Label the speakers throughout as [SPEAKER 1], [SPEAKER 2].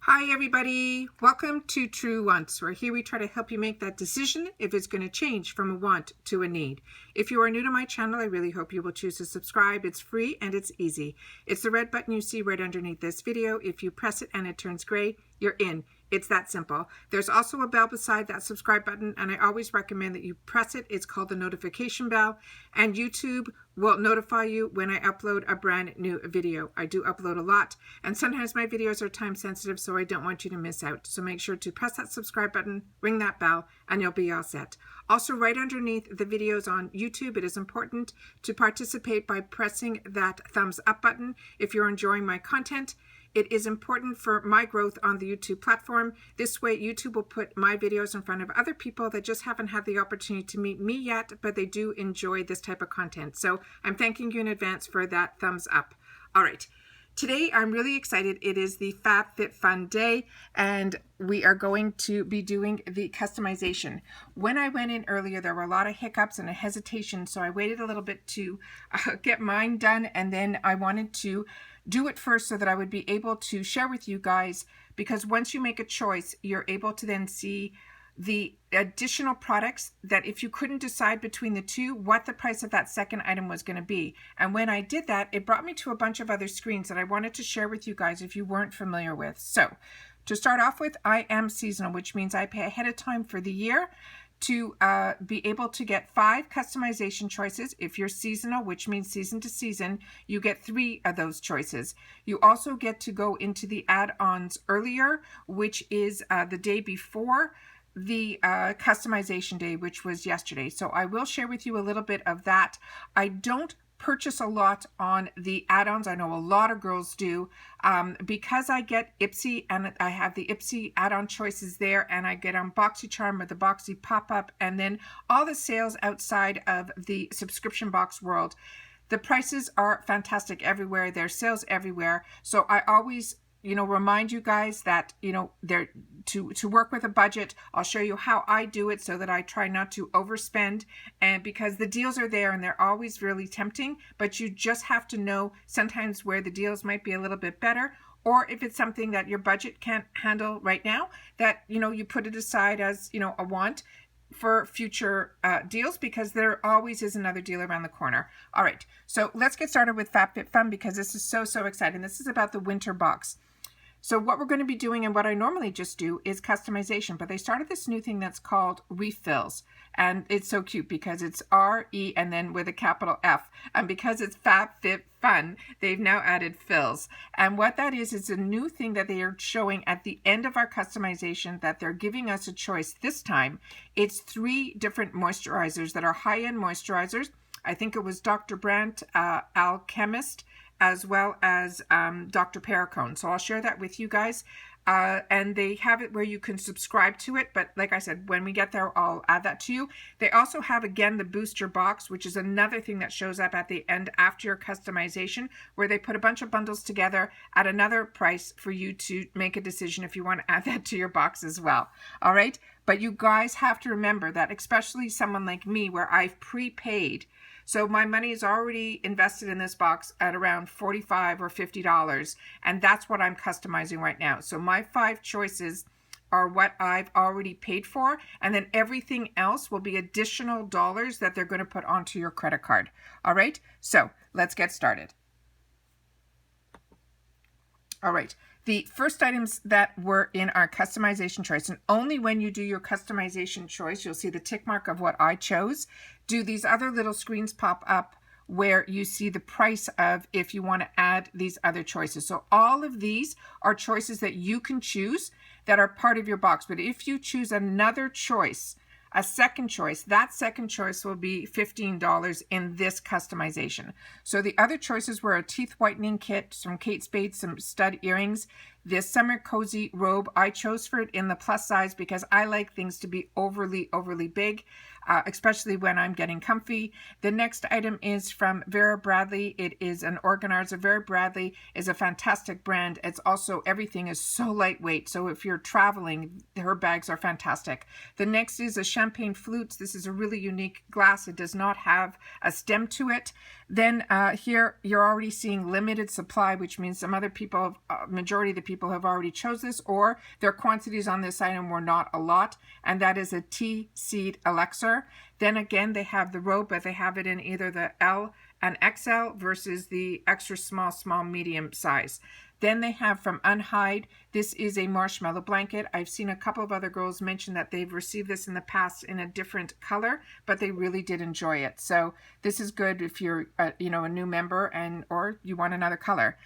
[SPEAKER 1] Hi everybody, welcome to TRUEWANT, where here we try to help you make that decision if it's going to change from a want to a need. If you are new to my channel, I really hope you will choose to subscribe. It's free and it's easy. It's the red button you see right underneath this video. If you press it and it turns gray, you're in. It's that simple. There's also a bell beside that subscribe button, and I always recommend that you press it. It's called the notification bell, and YouTube will notify you when I upload a brand new video. I do upload a lot, and sometimes my videos are time sensitive, so I don't want you to miss out. So make sure to press that subscribe button, ring that bell, and you'll be all set. Also, right underneath the videos on YouTube, it is important to participate by pressing that thumbs up button if you're enjoying my content. It is important for my growth on the YouTube platform. This way, YouTube will put my videos in front of other people that just haven't had the opportunity to meet me yet, but they do enjoy this type of content. So I'm thanking you in advance for that thumbs up. All right. Today, I'm really excited. It is the FabFitFun day, and we are going to be doing the customization. When I went in earlier, there were a lot of hiccups and a hesitation, so I waited a little bit to get mine done, and then I wanted to do it first so that I would be able to share with you guys, because once you make a choice, you're able to then see the additional products that if you couldn't decide between the two, what the price of that second item was going to be. And when I did that, it brought me to a bunch of other screens that I wanted to share with you guys if you weren't familiar with. So to start off with, I am seasonal, which means I pay ahead of time for the year to be able to get 5 customization choices. If you're seasonal, which means season to season, you get 3 of those choices. You also get to go into the add-ons earlier, which is the day before the customization day, which was yesterday. So I will share with you a little bit of that. I don't purchase a lot on the add-ons. I know a lot of girls do, because I get Ipsy and I have the Ipsy add-on choices there, and I get on BoxyCharm or the Boxy pop-up, and then all the sales outside of the subscription box world. The prices are fantastic everywhere. There's sales everywhere. So I always remind you guys that, they're to work with a budget. I'll show you how I do it so that I try not to overspend, and because the deals are there and they're always really tempting, but you just have to know sometimes where the deals might be a little bit better, or if it's something that your budget can't handle right now, that, you put it aside as, a want for future deals, because there always is another deal around the corner. All right, so let's get started with FabFitFun, because this is so exciting. This is about the winter box. So what we're going to be doing, and what I normally just do, is customization, but they started this new thing that's called reFills, and it's so cute because it's R-E and then with a capital F, and because it's FabFitFun, they've now added fills. And what that is a new thing that they are showing at the end of our customization, that they're giving us a choice. This time, it's 3 different moisturizers that are high-end moisturizers. I think it was Dr. Brandt, Alchemist, as well as Dr. Perricone. So I'll share that with you guys. And they have it where you can subscribe to it. But like I said, when we get there, I'll add that to you. They also have, again, the booster box, which is another thing that shows up at the end after your customization, where they put a bunch of bundles together at another price for you to make a decision if you want to add that to your box as well. All right. But you guys have to remember that, especially someone like me, where I've prepaid. So my money is already invested in this box at around $45 or $50, and that's what I'm customizing right now. So my 5 choices are what I've already paid for, and then everything else will be additional dollars that they're going to put onto your credit card. All right, so let's get started. All right. The first items that were in our customization choice, and only when you do your customization choice, you'll see the tick mark of what I chose, do these other little screens pop up where you see the price of if you want to add these other choices. So all of these are choices that you can choose that are part of your box. But if you choose another choice, a second choice, that second choice will be $15 in this customization. So the other choices were a teeth whitening kit from Kate Spade, some stud earrings, this summer cozy robe. I chose for it in the plus size because I like things to be overly big, especially when I'm getting comfy. The next item is from Vera Bradley. It is an organizer. Vera Bradley is a fantastic brand. It's also, everything is so lightweight. So if you're traveling, her bags are fantastic. The next is a champagne flute. This is a really unique glass. It does not have a stem to it. Then here you're already seeing limited supply, which means some other people, majority of the people have already chose this, or their quantities on this item were not a lot, and that is a tea seed elixir. Then again, they have the robe, but they have it in either the L and XL versus the extra small, medium size. Then they have from Unhide, this is a marshmallow blanket. I've seen a couple of other girls mention that they've received this in the past in a different color, but they really did enjoy it. So this is good if you're a new member or you want another color.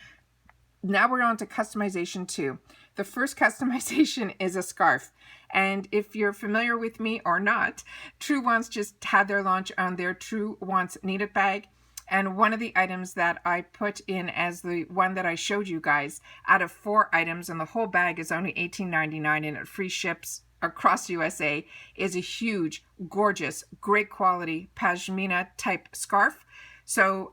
[SPEAKER 1] Now we're on to customization 2. The first customization is a scarf. And if you're familiar with me or not, TRUEWANT just had their launch on their TRUEWANT Need It bag. And one of the items that I put in as the one that I showed you guys out of 4 items, and the whole bag is only $18.99 and it free ships across USA, is a huge, gorgeous, great quality pashmina type scarf. So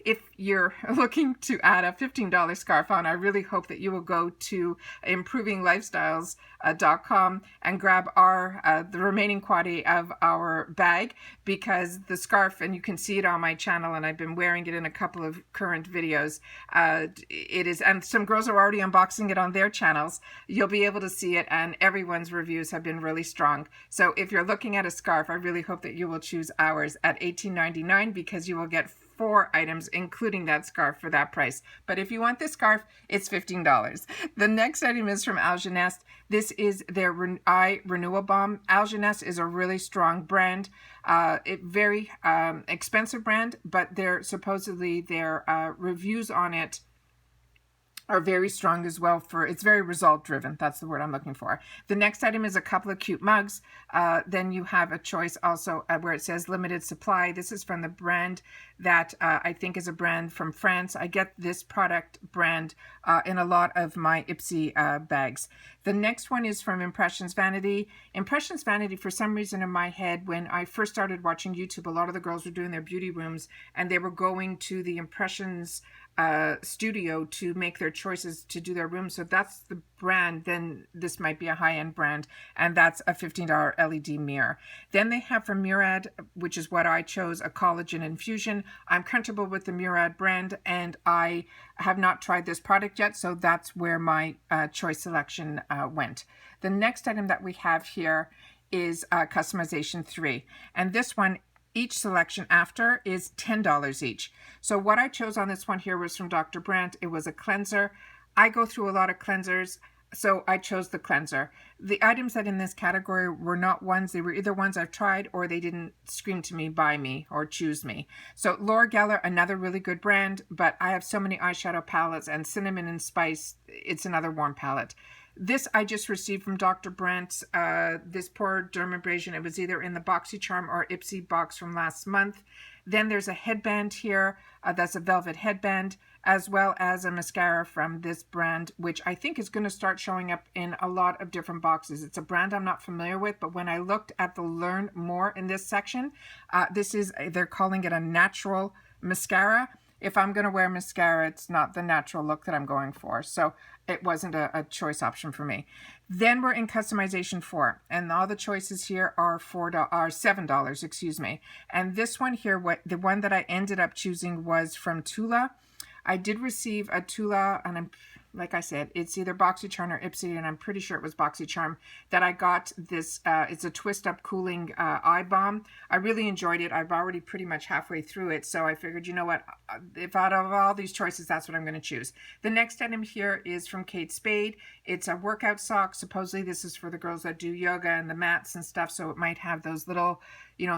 [SPEAKER 1] if you're looking to add a $15 scarf on, I really hope that you will go to improvinglifestyles.com and grab the remaining quantity of our bag, because the scarf, and you can see it on my channel, and I've been wearing it in a couple of current videos. It is, and some girls are already unboxing it on their channels. You'll be able to see it, and everyone's reviews have been really strong. So if you're looking at a scarf, I really hope that you will choose ours at $18.99, because you will get 4 items, including that scarf, for that price. But if you want this scarf, it's $15. The next item is from AddONS. This is their Eye Renewal Balm. AddONS is a really strong brand. Very expensive brand, but supposedly their reviews on it are very strong as well. It's very result driven. That's the word I'm looking for. The next item is a couple of cute mugs. Then you have a choice also where it says limited supply. This is from the brand that I think is a brand from France. I get this product brand in a lot of my Ipsy bags. The next one is from Impressions Vanity. Impressions Vanity, for some reason in my head, when I first started watching YouTube, a lot of the girls were doing their beauty rooms and they were going to the Impressions studio to make their choices to do their room. So that's the brand. Then this might be a high-end brand, and that's a $15 LED mirror. Then they have from Murad, which is what I chose, a collagen infusion. I'm comfortable with the Murad brand, and I have not tried this product yet, so that's where my choice selection went. The next item that we have here is customization 3, and this one, each selection after, is $10 each. So what I chose on this one here was from Dr. Brandt. It was a cleanser. I go through a lot of cleansers, so I chose the cleanser. The items that in this category were not ones, they were either ones I've tried or they didn't scream to me, buy me, or choose me. So Laura Geller, another really good brand, but I have so many eyeshadow palettes, and Cinnamon and Spice, it's another warm palette. This I just received from Dr. Brandt's, this poor dermabrasion. It was either in the BoxyCharm or Ipsy box from last month. Then there's a headband here. That's a velvet headband, as well as a mascara from this brand, which I think is going to start showing up in a lot of different boxes. It's a brand I'm not familiar with, but when I looked at the Learn More in this section, they're calling it a natural mascara. If I'm going to wear mascara, it's not the natural look that I'm going for. So it wasn't a choice option for me. Then we're in customization 4, and all the choices here are $7, excuse me. And this one here, the one that I ended up choosing was from Tula. I did receive a Tula, and like I said, it's either BoxyCharm or Ipsy, and I'm pretty sure it was BoxyCharm that I got this. It's a twist up cooling eye balm. I really enjoyed it. I've already pretty much halfway through it, so I figured, you know what, if out of all these choices, that's what I'm going to choose. The next item here is from Kate Spade. It's a workout sock. Supposedly this is for the girls that do yoga and the mats and stuff, so it might have those little,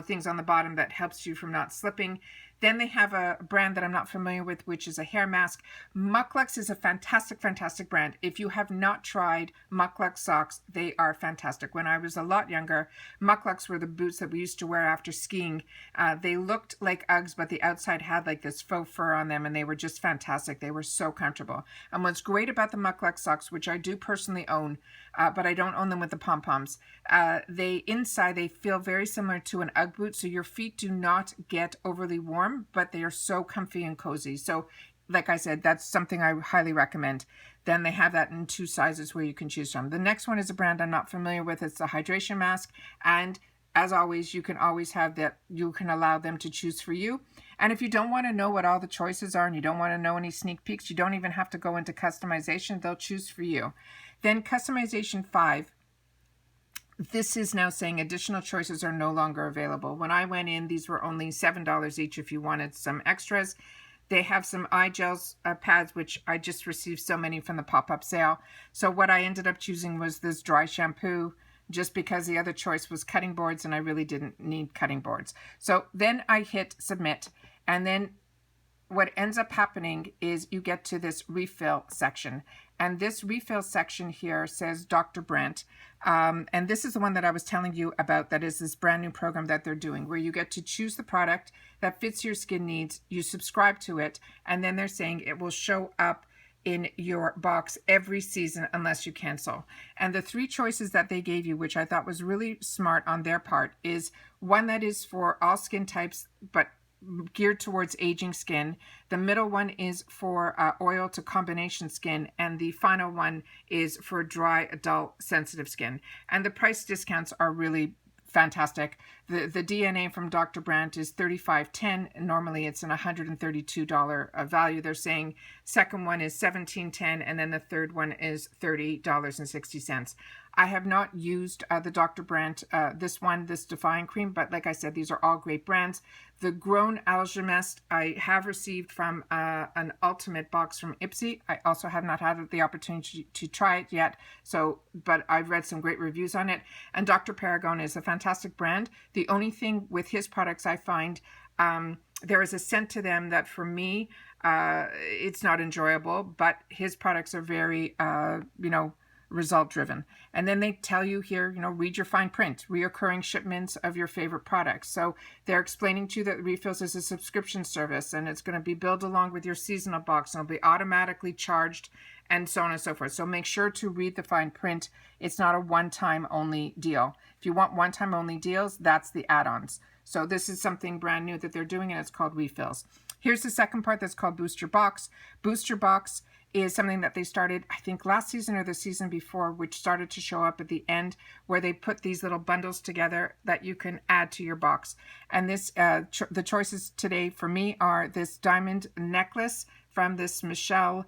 [SPEAKER 1] things on the bottom that helps you from not slipping. Then they have a brand that I'm not familiar with, which is a hair mask. Muklux is a fantastic, fantastic brand. If you have not tried Muklux socks, they are fantastic. When I was a lot younger, Muklux were the boots that we used to wear after skiing. They looked like Uggs, but the outside had like this faux fur on them, and they were just fantastic. They were so comfortable. And what's great about the Muklux socks, which I do personally own, but I don't own them with the pom-poms, they feel very similar to an Ugg boot, so your feet do not get overly warm, but they are so comfy and cozy. So like I said, that's something I highly recommend. Then they have that in 2 sizes where you can choose from. The next one is a brand I'm not familiar with. It's the hydration mask, and as always, you can always have that. You can allow them to choose for you. And if you don't want to know what all the choices are and you don't want to know any sneak peeks, you don't even have to go into customization. They'll choose for you. Then customization 5, this is now saying additional choices are no longer available. When I went in, these were only $7 each if you wanted some extras. They have some eye gels pads, which I just received so many from the pop-up sale. So what I ended up choosing was this dry shampoo, just because the other choice was cutting boards and I really didn't need cutting boards. So then I hit submit, and then what ends up happening is you get to this refill section. And this refill section here says Dr. Brent. And this is the one that I was telling you about, that is this brand new program that they're doing, where you get to choose the product that fits your skin needs, you subscribe to it, and then they're saying it will show up in your box every season unless you cancel. And the 3 choices that they gave you, which I thought was really smart on their part, is one that is for all skin types, but geared towards aging skin. The middle one is for oil to combination skin, and the final one is for dry, dull, sensitive skin. And the price discounts are really fantastic. The DNA from Dr. Brandt is $35.10. Normally it's an $132 value. They're saying second one is $17.10, and then the third one is $30.60. I have not used the Dr. Brandt, this Defying Cream, but like I said, these are all great brands. The Grown Alchemist I have received from an Ultimate box from Ipsy. I also have not had the opportunity to try it yet, but I've read some great reviews on it. And Dr. Paragon is a fantastic brand. The only thing with his products I find, there is a scent to them that for me, it's not enjoyable, but his products are very, result driven. And then they tell you here, read your fine print, reoccurring shipments of your favorite products. So they're explaining to you that refills is a subscription service, and it's going to be billed along with your seasonal box, and it'll be automatically charged, and so on and so forth. So make sure to read the fine print. It's not a one-time only deal. If you want one-time only deals, that's the add-ons. So this is something brand new that they're doing, and it's called refills. Here's the second part that's called Boost Your Box. Boost Your Box is something that they started, I think, last season or the season before, which started to show up at the end, where they put these little bundles together that you can add to your box. And this, the choices today for me are this diamond necklace from this Michelle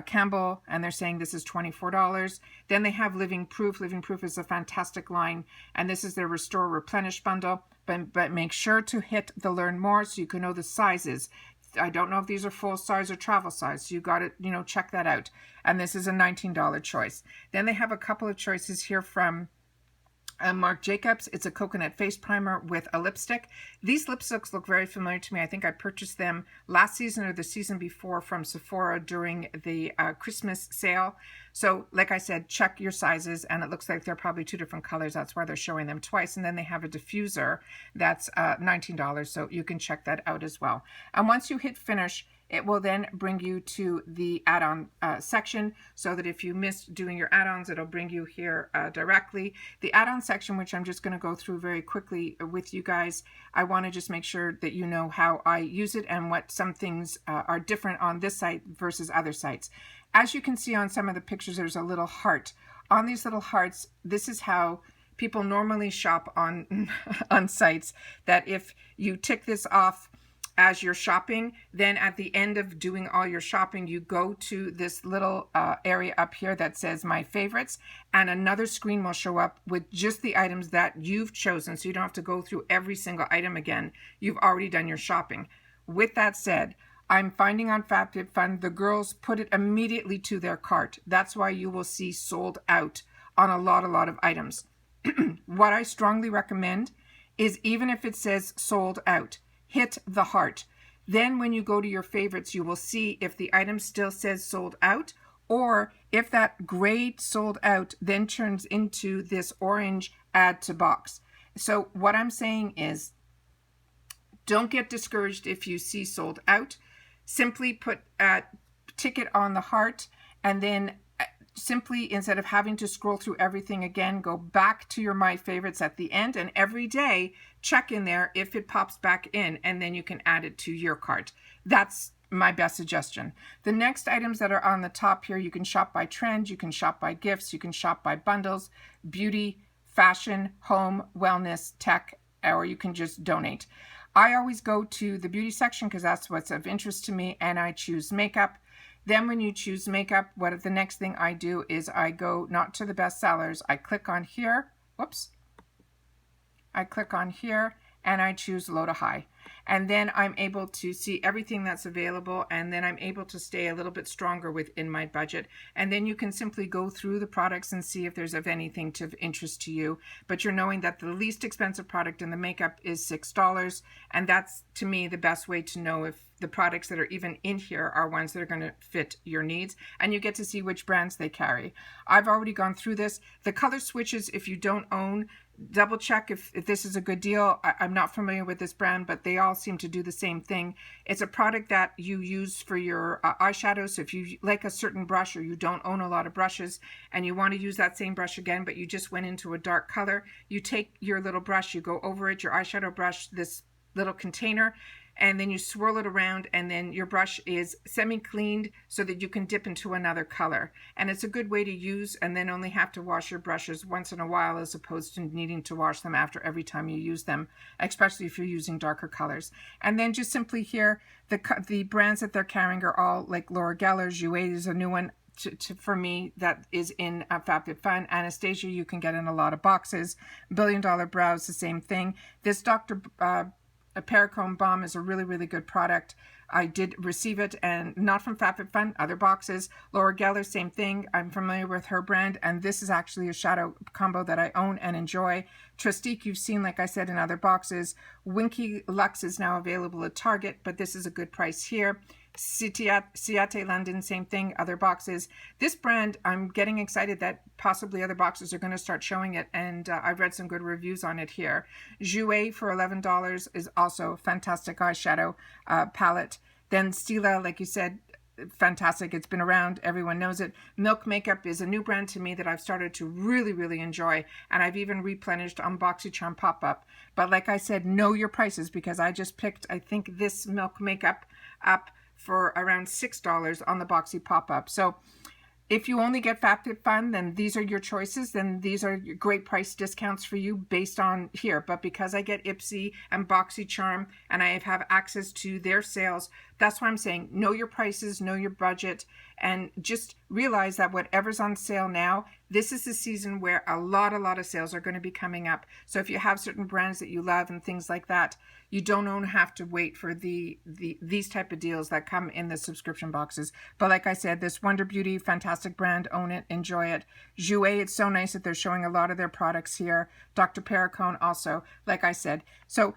[SPEAKER 1] Campbell, and they're saying this is $24. Then they have Living Proof. Living Proof is a fantastic line, and this is their Restore Replenish bundle. But make sure to hit the Learn More so you can know the sizes. I don't know if these are full size or travel size, so you got to, check that out. And this is a $19 choice. Then they have a couple of choices here from Marc Jacobs. It's a coconut face primer with a lipstick. These lipsticks look very familiar to me. I think I purchased them last season or the season before from Sephora during the Christmas sale. So like I said, check your sizes, and it looks like they're probably 2 different colors. That's why they're showing them twice. And then they have a diffuser that's $19, so you can check that out as well. And once you hit finish, it will then bring you to the add-on section, so that if you missed doing your add-ons, it'll bring you here directly. The add-on section, which I'm just going to go through very quickly with you guys, I want to just make sure that you know how I use it and what some things are different on this site versus other sites. As you can see on some of the pictures, there's a little heart. On these little hearts, this is how people normally shop on, on sites, that if you tick this off as you're shopping, then at the end of doing all your shopping, you go to this little area up here that says My Favorites, and another screen will show up with just the items that you've chosen, so you don't have to go through every single item again. You've already done your shopping. With that said, I'm finding on FabFitFun, the girls put it immediately to their cart. That's why you will see sold out on a lot of items. What I strongly recommend is, even if it says sold out, hit the heart. Then when you go to your favorites, you will see if the item still says sold out, or if that gray sold out then turns into this orange add to box. So what I'm saying is, don't get discouraged if you see sold out. Simply put ticket on the heart, and then simply, instead of having to scroll through everything again, go back to your My Favorites at the end, and every day check in there if it pops back in, and then you can add it to your cart. That's my best suggestion. The next items that are on the top here, you can shop by trend, you can shop by gifts, you can shop by bundles, beauty, fashion, home, wellness, tech, or you can just donate. I always go to the beauty section because that's what's of interest to me, and I choose makeup. Then when you choose makeup, the next thing I do is I go not to the best sellers. I click on here. Whoops. I click on here and I choose low to high. And then I'm able to see everything that's available, and then I'm able to stay a little bit stronger within my budget. And then you can simply go through the products and see if there's of anything of interest to you. But you're knowing that the least expensive product in the makeup is $6. And that's, to me, the best way to know if the products that are even in here are ones that are going to fit your needs. And you get to see which brands they carry. I've already gone through this. The color switches, if you don't own, double check if this is a good deal. I'm not familiar with this brand, but they all seem to do the same thing. It's a product that you use for your eyeshadows. So if you like a certain brush, or you don't own a lot of brushes and you want to use that same brush again, but you just went into a dark color, you take your little brush, you go over it, your eyeshadow brush, this little container, and then you swirl it around, and then your brush is semi-cleaned so that you can dip into another color. And it's a good way to use, and then only have to wash your brushes once in a while as opposed to needing to wash them after every time you use them, especially if you're using darker colors. And then just simply here, the brands that they're carrying are all like Laura Geller. Jouer is a new one for me that is in FabFitFun. Anastasia you can get in a lot of boxes. Billion Dollar Brows, the same thing. This Dr. Perricone Balm is a really, really good product. I did receive it, and not from FabFitFun, other boxes. Laura Geller, same thing. I'm familiar with her brand, and this is actually a shadow combo that I own and enjoy. Trestique, you've seen, like I said, in other boxes. Winky Lux is now available at Target, but this is a good price here. Ciate London, same thing, other boxes. This brand, I'm getting excited that possibly other boxes are going to start showing it, and I've read some good reviews on it here. Jouer for $11 is also a fantastic eyeshadow palette. Then Stila, like you said, fantastic. It's been around. Everyone knows it. Milk Makeup is a new brand to me that I've started to really, really enjoy, and I've even replenished on BoxyCharm pop-up. But like I said, know your prices, because I just picked, I think, this Milk Makeup up for around $6 on the Boxy pop-up. So if you only get FabFitFun, then these are your choices. Then these are great price discounts for you based on here. But because I get Ipsy and BoxyCharm and I have access to their sales, that's why I'm saying know your prices, know your budget, and just realize that whatever's on sale now, this is the season where a lot of sales are going to be coming up. So if you have certain brands that you love and things like that, you don't have to wait for these type of deals that come in the subscription boxes. But like I said, this Wonder Beauty, fantastic brand, own it, enjoy it. Jouer, it's so nice that they're showing a lot of their products here. Dr. Perricone also, like I said. So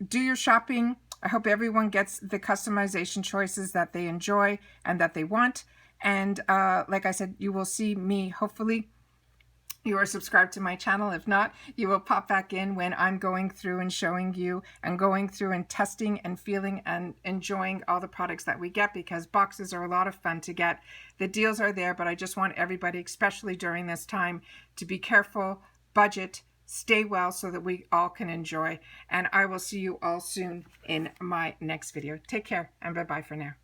[SPEAKER 1] do your shopping. I hope everyone gets the customization choices that they enjoy and that they want. And like I said, you will see me, hopefully you are subscribed to my channel. If not, you will pop back in when I'm going through and showing you and going through and testing and feeling and enjoying all the products that we get, because boxes are a lot of fun to get. The deals are there, but I just want everybody, especially during this time, to be careful, budget, stay well so that we all can enjoy. And I will see you all soon in my next video. Take care and bye-bye for now.